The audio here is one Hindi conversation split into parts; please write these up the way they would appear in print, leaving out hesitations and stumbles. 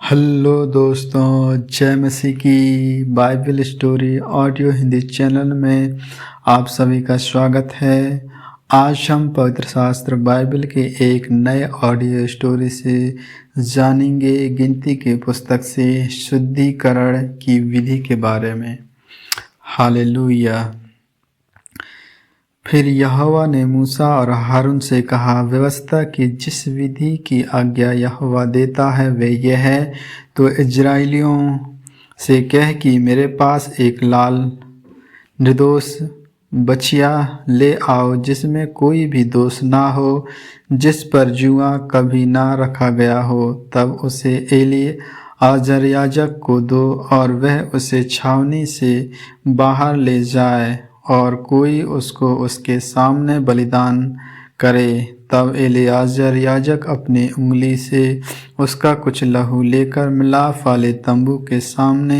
हेलो दोस्तों, जय मसीह की Bible story audio Hindi channel में आप सभी का स्वागत है। आज हम पवित्र शास्त्र बाइबल के एक नए ऑडियो स्टोरी से जानेंगे गिनती की पुस्तक से शुद्धिकरण की विधि के बारे में। हालेलुया। फिर यहोवा ने मूसा और हारून से कहा, व्यवस्था की जिस विधि की आज्ञा यहोवा देता है वे यह है, तो इजराइलियों से कह कि मेरे पास एक लाल निर्दोष बछिया ले आओ जिसमें कोई भी दोष ना हो, जिस पर जुआ कभी ना रखा गया हो। तब उसे एलीआजर याजक को दो और वह उसे छावनी से बाहर ले जाए और कोई उसको उसके सामने बलिदान करे। तब एलीआजर याजक अपनी उंगली से उसका कुछ लहू लेकर मिलाप वाले तंबू के सामने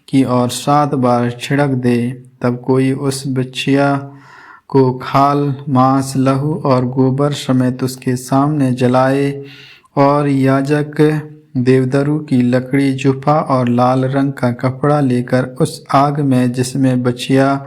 की ओर 7 बार छिड़क दे। तब कोई उस बछिया को खाल, मांस, लहू और गोबर समेत उसके सामने जलाए और याजक देवदारू की लकड़ी, जुफा और लाल रंग का कपड़ा लेकर उस आग में जिसमें बछिया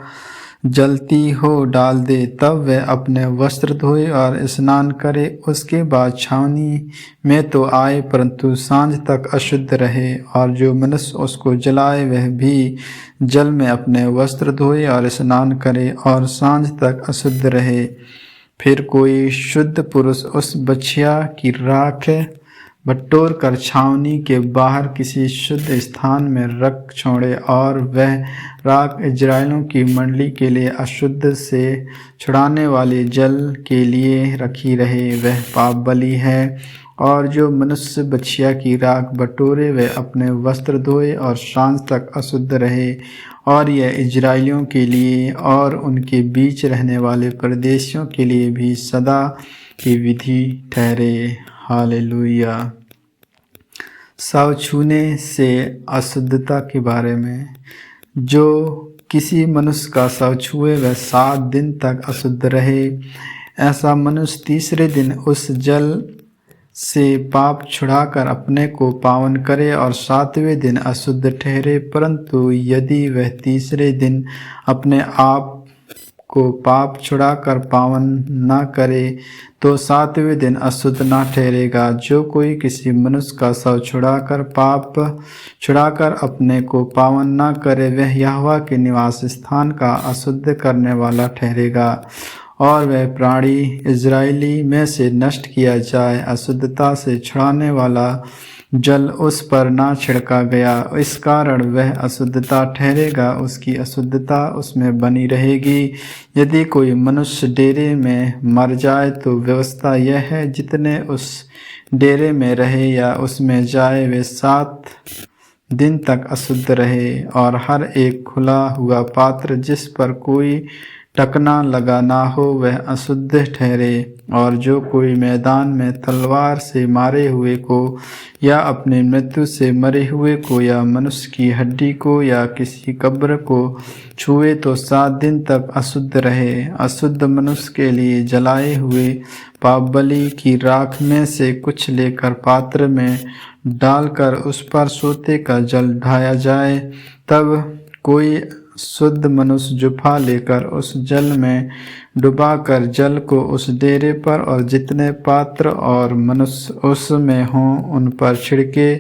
जलती हो डाल दे। तब वह अपने वस्त्र धोए और स्नान करे। उसके बाद छावनी में तो आए परंतु सांझ तक अशुद्ध रहे, और जो मनुष्य उसको जलाए वह भी जल में अपने वस्त्र धोए और स्नान करे और सांझ तक अशुद्ध रहे। फिर कोई शुद्ध पुरुष उस बछिया की राख बटोर कर छावनी के बाहर किसी शुद्ध स्थान में रख छोड़े, और वह राख इजराइलियों की मंडली के लिए अशुद्ध से छुड़ाने वाले जल के लिए रखी रहे, वह पाप बलि है। और जो मनुष्य बछिया की राख बटोरे वह अपने वस्त्र धोए और सांझ तक अशुद्ध रहे। और यह इजराइलियों के लिए और उनके बीच रहने वाले परदेशियों के लिए भी सदा की विधि ठहरे। हालेलुया। शव छूने से अशुद्धता के बारे में। जो किसी मनुष्य का शव छुए वह 7 दिन तक अशुद्ध रहे। ऐसा मनुष्य तीसरे दिन उस जल से पाप छुड़ाकर अपने को पावन करे और 7वें दिन अशुद्ध ठहरे। परंतु यदि वह तीसरे दिन अपने आप को पाप छुड़ाकर पावन न करे तो 7वें दिन अशुद्ध न ठहरेगा। जो कोई किसी मनुष्य का शव छुड़ाकर पाप छुड़ाकर अपने को पावन न करे वह यहोवा के निवास स्थान का अशुद्ध करने वाला ठहरेगा, और वह प्राणी इजरायली में से नष्ट किया जाए। अशुद्धता से छुड़ाने वाला जल उस पर ना छिड़का गया, इस कारण वह अशुद्धता ठहरेगा, उसकी अशुद्धता उसमें बनी रहेगी। यदि कोई मनुष्य डेरे में मर जाए तो व्यवस्था यह है, जितने उस डेरे में रहे या उसमें जाए वे 7 दिन तक अशुद्ध रहे। और हर एक खुला हुआ पात्र जिस पर कोई टकना लगा ना हो वह अशुद्ध ठहरे। और जो कोई मैदान में तलवार से मारे हुए को या अपनी मृत्यु से मरे हुए को या मनुष्य की हड्डी को या किसी कब्र को छुए तो 7 दिन तक अशुद्ध रहे। अशुद्ध मनुष्य के लिए जलाए हुए पाप बलि की राख में से कुछ लेकर पात्र में डालकर उस पर सोते का जल ढाया जाए। तब कोई शुद्ध मनुष्य जुफा लेकर उस जल में डुबाकर जल को उस डेरे पर और जितने पात्र और मनुष्य उसमें हों उन पर छिड़के,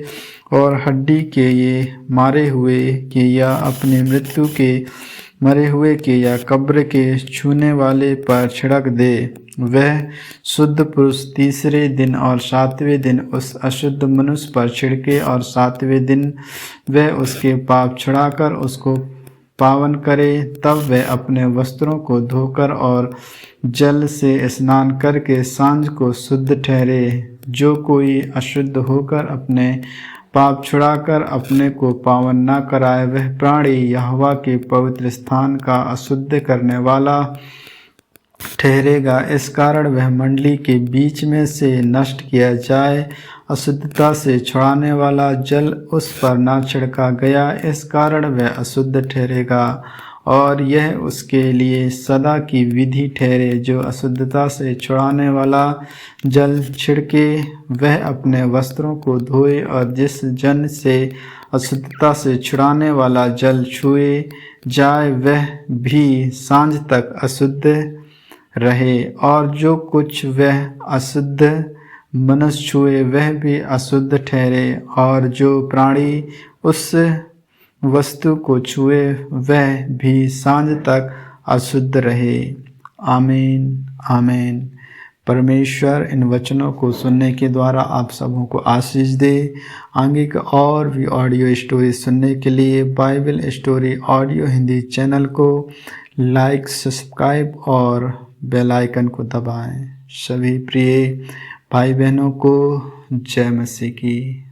और हड्डी के ये मारे हुए के या अपनी मृत्यु के मरे हुए के या कब्र के छूने वाले पर छिड़क दे। वह शुद्ध पुरुष तीसरे दिन और 7वें दिन उस अशुद्ध मनुष्य पर छिड़के, और 7वें दिन वह उसके पाप छुड़ाकर उसको पावन करे। तब वह अपने वस्त्रों को धोकर और जल से स्नान करके सांझ को शुद्ध ठहरे। जो कोई अशुद्ध होकर अपने पाप छुड़ाकर अपने को पावन न कराए वह प्राणी यहोवा के पवित्र स्थान का अशुद्ध करने वाला ठहरेगा, इस कारण वह मंडली के बीच में से नष्ट किया जाए। अशुद्धता से छुड़ाने वाला जल उस पर न छिड़का गया, इस कारण वह अशुद्ध ठहरेगा। और यह उसके लिए सदा की विधि ठहरे। जो अशुद्धता से छुड़ाने वाला जल छिड़के वह अपने वस्त्रों को धोए, और जिस जन से अशुद्धता से छुड़ाने वाला जल छुए जाए वह भी सांझ तक अशुद्ध रहे। और जो कुछ वह अशुद्ध मनुष्य छुए वह भी अशुद्ध ठहरे, और जो प्राणी उस वस्तु को छुए वह भी सांझ तक अशुद्ध रहे। आमीन आमीन। परमेश्वर इन वचनों को सुनने के द्वारा आप सबों को आशीष दे। आगे का और भी ऑडियो स्टोरी सुनने के लिए Bible story audio Hindi channel को लाइक, सब्सक्राइब और बेल आइकन को दबाएं। सभी प्रिय भाई बहनों को जय मसीह की।